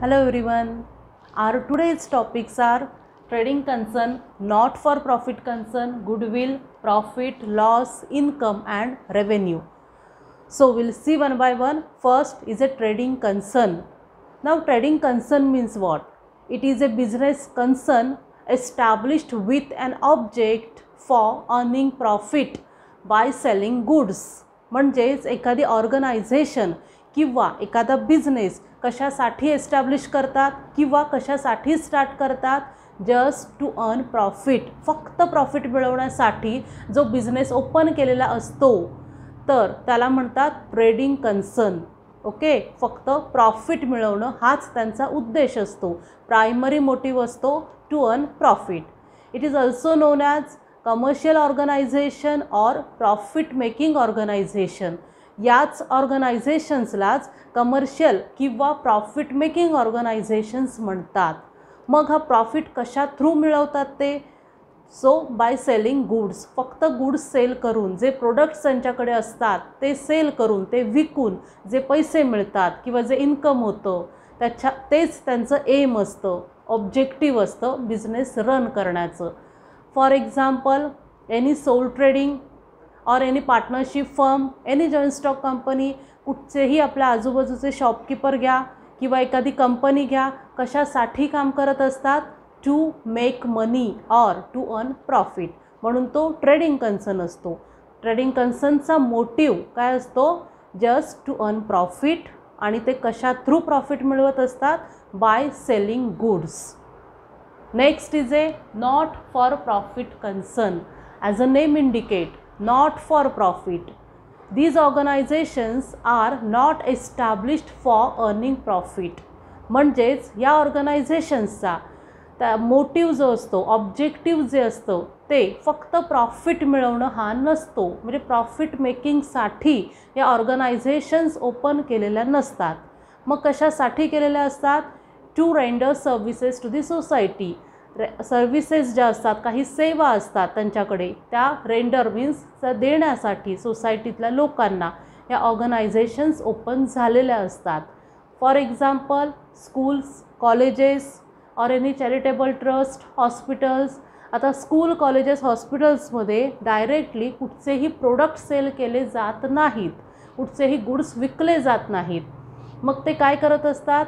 Hello everyone. Our today's topics are trading concern, not for profit concern, goodwill, profit, loss, income and revenue. So we'll see one by one. First is a trading concern. Now trading concern means what? It is a business concern established with an object for earning profit by selling goods. म्हणजेच एखादी organisation किंवा एखादा business कशासाठी establish करतात किंवा कशासाठी start करतात? Just to earn profit, फक्त प्रॉफिट मिळवण्यासाठी जो बिझनेस ओपन केलेला असतो तर त्याला म्हणतात ट्रेडिंग कन्सर्न. ओके, फक्त प्रॉफिट मिळवणं हाच त्यांचा उद्देश असतो. प्रायमरी मोटिव्ह असतो to earn profit. It is also known as commercial organisation or profit making organisation. याच ऑर्गनायझेशन्सलाच कमर्शियल किंवा प्रॉफिट मेकिंग ऑर्गनायझेशन्स म्हणतात. मग हा प्रॉफिट कशा थ्रू मिळवतात ते? सो बाय सेलिंग गुड्स, फक्त गुड्स सेल करून, जे प्रोडक्ट्स त्यांच्याकडे असतात ते सेल करून, ते विकून जे पैसे मिळतात किंवा जे इन्कम होतं तेच त्यांचं एम असतं, ऑब्जेक्टिव्ह असतं बिझनेस रन करण्याचं. For example any sole trading और any partnership firm, any joint stock company, कुठचेही आपल्या आजूबाजूचे शॉपकीपर घ्या किंवा एखादी कंपनी घ्या, कशासाठी काम करत असतात? टू मेक मनी और टू अर्न प्रॉफिट. म्हणून तो ट्रेडिंग कन्सर्न असतो. ट्रेडिंग कन्सर्नचा मोटिव्ह काय असतो? Just to earn profit. आणि ते कशा थ्रू प्रॉफिट मिळवत असतात? By selling goods. Next is a not for profit concern. As a name indicate, not for profit. These organizations are not established for earning profit. म्हणजेच या ऑर्गनायझेशन्सचा त्या motive जो असतो, ऑब्जेक्टिव्ह जे असतं ते फक्त प्रॉफिट मिळवणं हा नसतो. म्हणजे प्रॉफिट मेकिंगसाठी या ऑर्गनायझेशन्स ओपन केलेल्या नसतात. मग कशासाठी केलेल्या असतात? To render services to the society. Services ज्या असतात, काही सेवा असतात त्यांच्याकडे, त्या रेंडर मीन्स देण्यासाठी सोसायटीतल्या लोकांना या ऑर्गनायझेशन्स ओपन झालेल्या असतात. फॉर एक्झाम्पल स्कूल्स, कॉलेजेस और एनी चॅरिटेबल ट्रस्ट, हॉस्पिटल्स. आता स्कूल, कॉलेजेस, हॉस्पिटल्समध्ये डायरेक्टली कुठचेही प्रोडक्ट सेल केले जात नाहीत, कुठचेही गुड्स विकले जात नाहीत. मग ते काय करत असतात?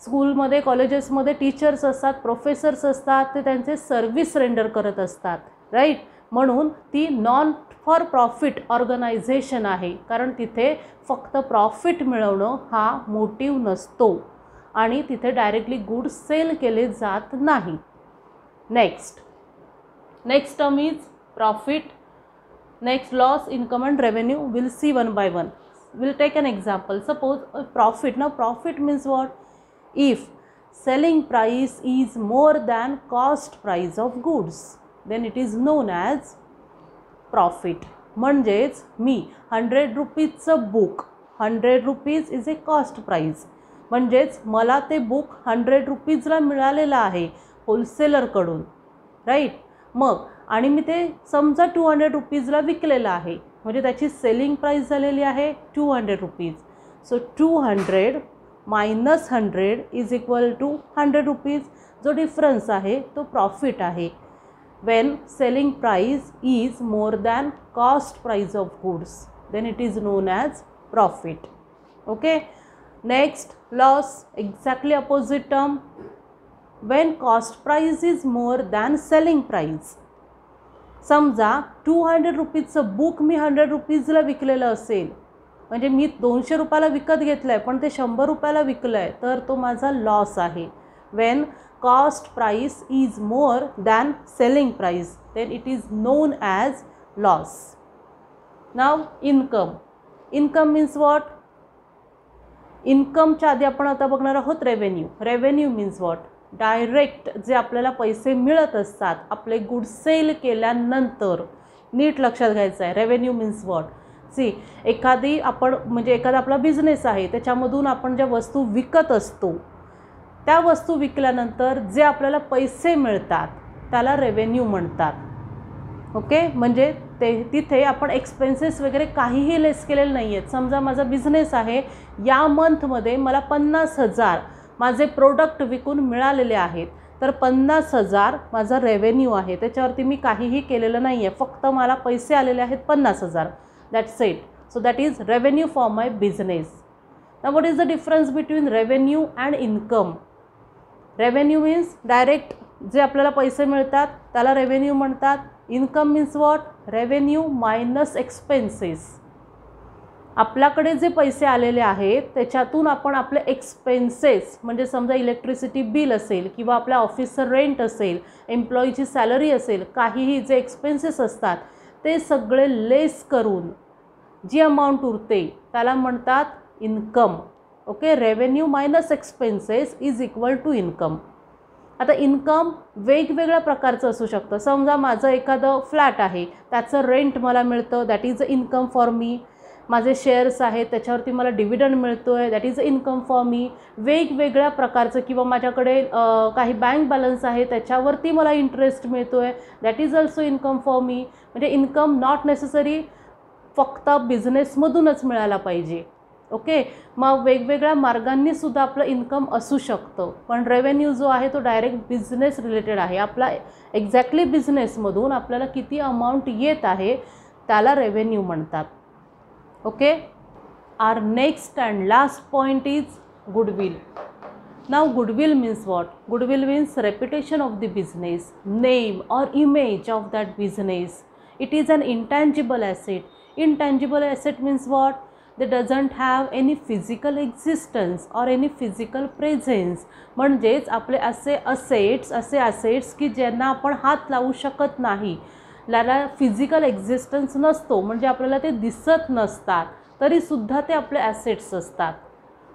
स्कूलमध्ये, कॉलेजेसमध्ये टीचर्स असतात, प्रोफेसर्स असतात, ते त्यांचे सर्व्हिस रेंडर करत असतात, राईट. म्हणून ती नॉन फॉर प्रॉफिट ऑर्गनायझेशन आहे, कारण तिथे फक्त प्रॉफिट मिळवणं हा मोटिव्ह नसतो आणि तिथे डायरेक्टली गुड्स सेल केले जात नाही. Next term is profit. Next loss, income and revenue. Will see one by one. Will take an example. Suppose profit. Now profit means what? If selling price is more than cost price of goods, then it is known as profit. म्हणजेच मी 100 रुपीजचं book, 100 rupees is a cost price. म्हणजेच मला ते book 100 रुपीजला मिळालेलं आहे होलसेलरकडून, right. मग आणि मी ते समजा 200 रुपीजला विकलेलं आहे, म्हणजे त्याची सेलिंग प्राईस झालेली आहे 200 rupees. So 200 minus 100 is equal to 100 rupees. जो डिफरन्स आहे तो प्रॉफिट आहे. When selling price is more than cost price of goods, then it is known as profit. Okay. Next loss, exactly opposite term. When cost price is more than selling price. समजा 200 रुपीजचं book मी 100 रुपीजला विकलेलं असेल, म्हणजे मी 200 रुपयाला विकत घेतलं आहे पण ते 100 रुपयाला विकलं आहे, तर तो माझा लॉस आहे. When cost price is more than selling price, then it is known as loss. Now income. Income means what? इन्कमच्या आधी आपण आता बघणार आहोत revenue. Revenue means what? Direct जे आपल्याला पैसे मिळत असतात आपले गुड्स सेल केल्यानंतर. नीट लक्षात घ्यायचं आहे. Revenue means what? एखादी आपण म्हणजे एखादा आपला बिझनेस आहे, त्याच्यामधून आपण ज्या वस्तू विकत असतो त्या वस्तू विकल्यानंतर जे आपल्याला पैसे मिळतात त्याला रेव्हेन्यू म्हणतात. ओके. म्हणजे तिथे आपण एक्सपेन्सेस वगैरे काहीही लेस केलेले नाही आहेत. समजा माझा बिझनेस आहे, या मंथमध्ये मला 50,000 माझे प्रोडक्ट विकून मिळालेले आहेत, तर 50,000 माझा रेव्हेन्यू आहे, त्याच्यावरती मी काहीही केलेलं नाही आहे, फक्त मला पैसे आलेले आहेत 50,000. That's it. So that is revenue for my business. Now what is the difference between revenue and income? Revenue means direct जे आपल्याला पैसे मिळतात त्याला रेव्हेन्यू म्हणतात. Income means what? Revenue minus expenses. आपल्याकडे जे पैसे आलेले आहेत त्याच्यातून आपण आपले एक्सपेन्सेस, म्हणजे समजा इलेक्ट्रिसिटी बिल असेल किंवा आपल्या ऑफिसचं रेंट असेल, एम्प्लॉईची सॅलरी असेल, काहीही जे एक्सपेन्सेस असतात ते सगळे लेस करून जी अमाऊंट उरते त्याला म्हणतात income. Okay, revenue minus expenses is equal to income. आता इन्कम वेगवेगळ्या प्रकारचं असू शकतं. समजा माझं एखादं फ्लॅट आहे, त्याचं रेंट मला मिळतं, that is a income for me. माझे शेअर्स आहेत त्याच्यावरती मला डिव्हिडंड मिळतो आहे, that is a income for me. वेगवेगळ्या प्रकारचं, किंवा माझ्याकडे काही बँक बॅलन्स आहे त्याच्यावरती मला इंटरेस्ट मिळतो आहे, that is also income for me. म्हणजे इन्कम नॉट नेसेसरी फक्त बिझनेसमधूनच मिळायला पाहिजे. ओके, मग वेगवेगळ्या मार्गांनी सुद्धा आपलं इन्कम असू शकतं, पण रेव्हेन्यू जो आहे तो डायरेक्ट बिझनेस रिलेटेड आहे. आपला एक्झॅक्टली बिझनेसमधून आपल्याला किती अमाऊंट येत आहे त्याला रेव्हेन्यू म्हणतात. Okay, our next and last point is goodwill. Now goodwill means what? Goodwill means reputation of the business, name or image of that business. It is an intangible asset. Intangible asset means what? They doesn't have any physical existence or any physical presence. म्हणजेच आपले असे assets की ज्यांना आपण हात लावू शकत नाही, त्याला फिजिकल एक्झिस्टन्स नसतो, म्हणजे आपल्याला ते दिसत नसतात, तरीसुद्धा ते आपले ॲसेट्स असतात.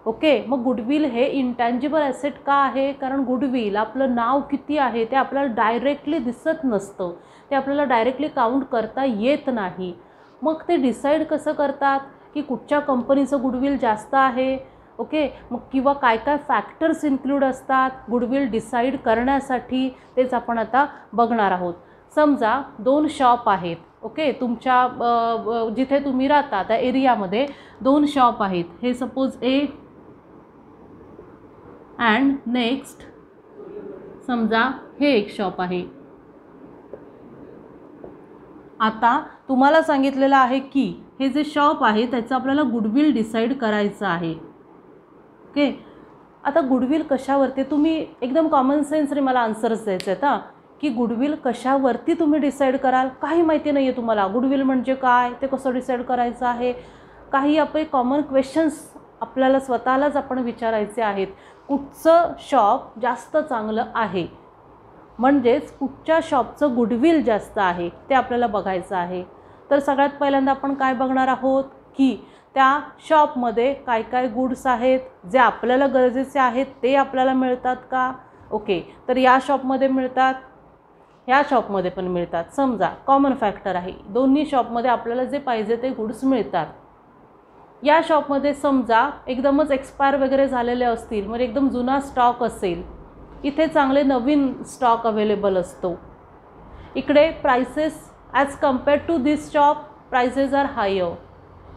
ओके, मग गुडविल हे इंटँजिबल ॲसेट का आहे? कारण गुडविल, आपलं नाव किती आहे ते आपल्याला डायरेक्टली दिसत नसतं, ते आपल्याला डायरेक्टली काउंट करता येत नाही. मग ते डिसाईड कसं करतात की कुठच्या कंपनीचं गुडविल जास्त आहे? ओके, मग किंवा काय काय फॅक्टर्स इन्क्लूड असतात गुडविल डिसाईड करण्यासाठी, तेच आपण आता बघणार आहोत. समजा 2 शॉप आहेत. ओके, तुमच्या जिथे तुम्ही राहता त्या एरियामध्ये 2 शॉप आहेत. हे सपोज ए अँड नेक्स्ट समजा हे एक शॉप आहे. आता तुम्हाला सांगितलेलं आहे की हे जे शॉप आहे त्याचं आपल्याला गुडविल डिसाईड करायचं आहे. ओके, आता गुडविल कशावरती? तुम्ही एकदम कॉमन सेन्सने मला आन्सर्स द्यायचे आहेत की गुडविल कशावरती तुम्ही डिसाईड कराल? काही माहिती नाही आहे तुम्हाला गुडविल म्हणजे काय, ते कसं डिसाईड करायचं आहे. काही आपले कॉमन क्वेश्चन्स आपल्याला स्वतःलाच आपण विचारायचे आहेत. कुठचं शॉप जास्त चांगलं आहे, म्हणजेच कुठच्या शॉपचं गुडविल जास्त आहे ते आपल्याला बघायचं आहे. तर सगळ्यात पहिल्यांदा आपण काय बघणार आहोत की त्या शॉपमध्ये काय काय गुड्स आहेत, जे आपल्याला गरजेचे आहेत ते आपल्याला मिळतात का? ओके, तर या शॉपमध्ये मिळतात, ह्या शॉपमध्ये पण मिळतात. समजा कॉमन फॅक्टर आहे, दोन्ही शॉपमध्ये आपल्याला जे पाहिजे ते गुड्स मिळतात. या शॉपमध्ये समजा एकदमच एक्सपायर वगैरे झालेले असतील, म्हणजे एकदम जुना स्टॉक असेल, इथे चांगले नवीन स्टॉक अवेलेबल असतो. इकडे prices as compared to this shop prices are higher.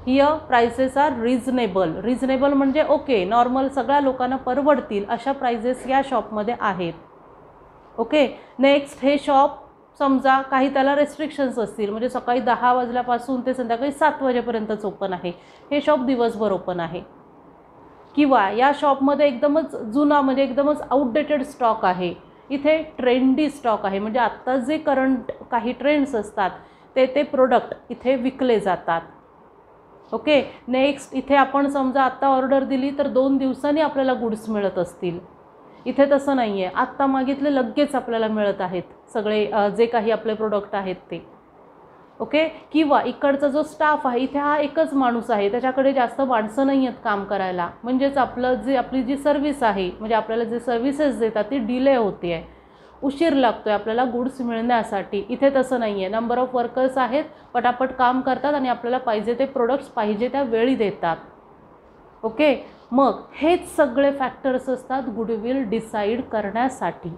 Here prices are reasonable. Reasonable म्हणजे ओके, नॉर्मल सगळ्या लोकांना परवडतील अशा प्राइसेस या शॉपमध्ये आहेत. ओके, नेक्स्ट हे शॉप समजा काही त्याला रेस्ट्रिक्शन्स असतील, म्हणजे सकाळी 10 वाजल्यापासून ते संध्याकाळी 7 वाजेपर्यंतच ओपन आहे. हे शॉप दिवसभर ओपन आहे. किंवा या शॉपमध्ये एकदमच जुना, म्हणजे एकदमच आउटडेटेड स्टॉक आहे. इथे ट्रेंडी स्टॉक आहे, म्हणजे आत्ता जे करंट काही ट्रेंड्स असतात ते प्रोडक्ट इथे विकले जातात. ओके, नेक्स्ट इथे आपण समजा आत्ता ऑर्डर दिली तर 2 दिवसांनी आपल्याला गुड्स मिळत असतील. इथे तसं नाही आहे, आत्ता मागितले लगेच आपल्याला मिळत आहेत सगळे जे काही आपले प्रोडक्ट आहेत ते. ओके, किंवा इकडचा जो स्टाफ आहे, इथे हा एकच माणूस आहे, त्याच्याकडे जास्त माणसं नाही आहेत काम करायला, म्हणजेच आपली जी सर्व्हिस आहे, म्हणजे आपल्याला जे सर्व्हिसेस देतात ती डिले होते आहे, उशीर लागतो आहे आपल्याला गुड्स मिळण्यासाठी. इथे तसं नाही आहे, नंबर ऑफ वर्कर्स आहेत, पटापट काम करतात आणि आपल्याला पाहिजे ते प्रोडक्ट्स पाहिजे त्या वेळी देतात. ओके, मग हेच सगळे फॅक्टर्स असतात गुडविल डिसाईड करण्यासाठी.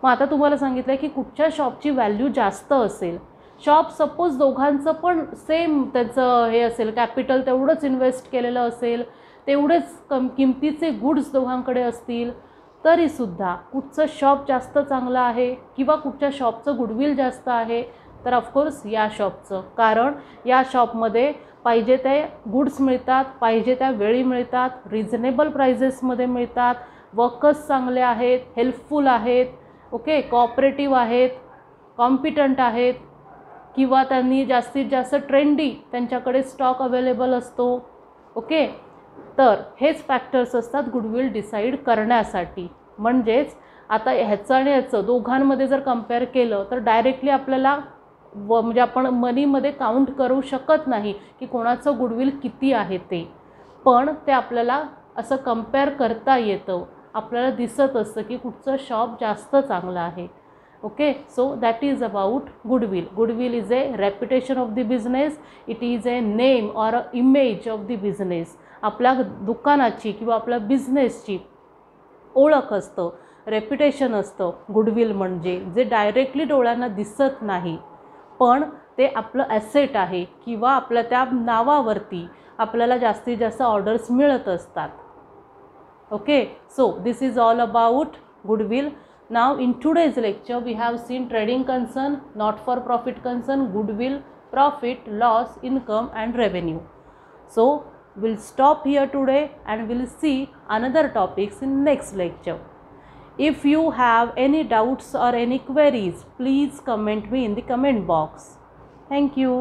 मग आता तुम्हाला सांगितलं की कुठच्या शॉपची व्हॅल्यू जास्त असेल. शॉप सपोज दोघांचं पण सेम त्याचं हे असेल, कॅपिटल तेवढंच इन्व्हेस्ट केलेलं असेल, तेवढेच किमतीचे गुड्स दोघांकडे असतील, तरीसुद्धा कुठचं शॉप जास्त चांगलं आहे किंवा कुठच्या शॉपचं गुडविल जास्त आहे, तर ऑफकोर्स या शॉपचं. कारण या शॉपमध्ये पाहिजे ते गुड्स मिळतात, पाहिजे त्या वेळी मिळतात, रिझनेबल प्राइजेसमध्ये मिळतात, वर्कर्स चांगले आहेत, हेल्पफुल आहेत, ओके, कोऑपरेटिव्ह आहेत, कॉम्पिटंट आहेत, किंवा त्यांनी जास्तीत जास्त ट्रेंडी त्यांच्याकडे स्टॉक अवेलेबल असतो. ओके, तर हेच फॅक्टर्स असतात गुडविल डिसाईड करण्यासाठी. म्हणजेच आता ह्याचं आणि ह्याचं दोघांमध्ये जर कम्पेअर केलं तर डायरेक्टली आपल्याला म्हणजे आपण मनीमध्ये काउंट करू शकत नाही की कोणाचं गुडविल किती आहे ते, पण ते आपल्याला असं कम्पेअर करता येतं. आपल्याला दिसत असतं की कुठचं शॉप जास्त चांगलं आहे. Okay, so that is about goodwill. Goodwill is a reputation of the business. It is a name or a image of the business. आपल्या दुकानाची किंवा आपल्या बिझनेसची ओळख असतं, रेप्युटेशन असतं गुडविल म्हणजे, जे डायरेक्टली डोळ्यांना दिसत नाही, पण ते आपलं ॲसेट आहे किंवा आपल्या त्या नावावरती आपल्याला जास्तीत जास्त ऑर्डर्स मिळत असतात. Okay, so this is all about goodwill. Now in today's lecture we have seen trading concern, not for profit concern, goodwill, profit, loss, income and revenue. So we'll stop here today and we'll see another topics in next lecture. If you have any doubts or any queries, please comment me in the comment box. Thank you.